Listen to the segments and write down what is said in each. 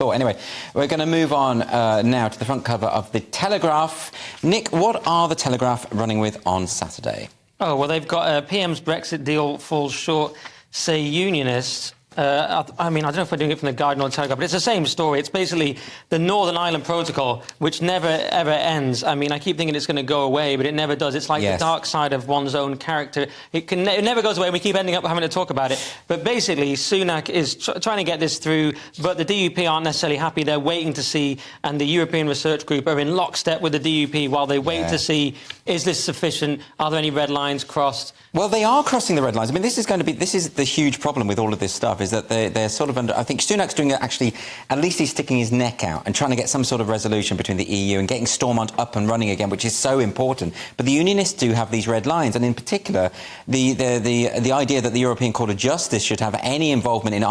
Anyway, we're going to move on now to the front cover of the Telegraph. Nick, what are the Telegraph running with on Saturday? Oh, well, they've got PM's Brexit deal falls short, say Unionists. I mean, I don't know if we're doing it from the Guardian or the Telegraph, but it's the same story. It's basically the Northern Ireland Protocol, which never, ever ends. I mean, I keep thinking it's going to go away, but it never does. It's like the dark side of one's own character. It never goes away, and we keep ending up having to talk about it. But basically, Sunak is trying to get this through, but the DUP aren't necessarily happy. They're waiting to see, and the European Research Group are in lockstep with the DUP while they wait to see, is this sufficient? Are there any red lines crossed? Well, they are crossing the red lines. I mean, this is the huge problem with all of this stuff, is that they're sort of under... I think Sunak's doing it, actually, at least he's sticking his neck out and trying to get some sort of resolution between the EU and getting Stormont up and running again, which is so important. But the Unionists do have these red lines, and in particular, the idea that the European Court of Justice should have any involvement in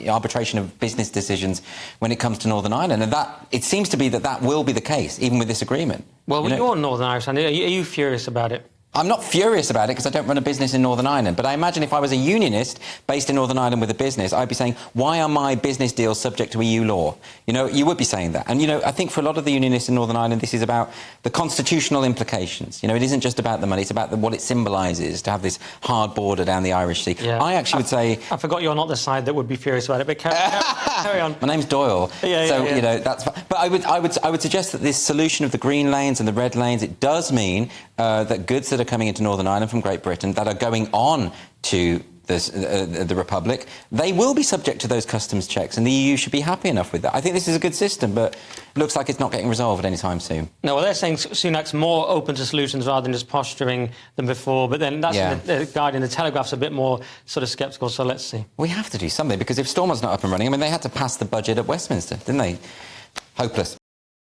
arbitration of business decisions when it comes to Northern Ireland. And it seems to be that will be the case, even with this agreement. Well, you're Northern Irish, and are you furious about it? I'm not furious about it because I don't run a business in Northern Ireland, but I imagine if I was a unionist based in Northern Ireland with a business, I'd be saying, why are my business deals subject to EU law? You know, you would be saying that. And, you know, I think for a lot of the unionists in Northern Ireland, this is about the constitutional implications. You know, it isn't just about the money, it's about what it symbolises to have this hard border down the Irish Sea. Yeah. I actually would say... I forgot you're not the side that would be furious about it, but carry on. My name's Doyle, you know, that's fine. But I would suggest that this solution of the green lanes and the red lanes, it does mean that goods that are coming into Northern Ireland from Great Britain that are going on to the Republic, they will be subject to those customs checks, and the EU should be happy enough with that. I think this is a good system, but it looks like it's not getting resolved anytime soon. No, well, they're saying Sunak's more open to solutions rather than just posturing than before, but then that's the Guardian, the Telegraph's a bit more sort of sceptical, so let's see. We have to do something, because if Stormont's not up and running, I mean, they had to pass the budget at Westminster, didn't they? Hopeless.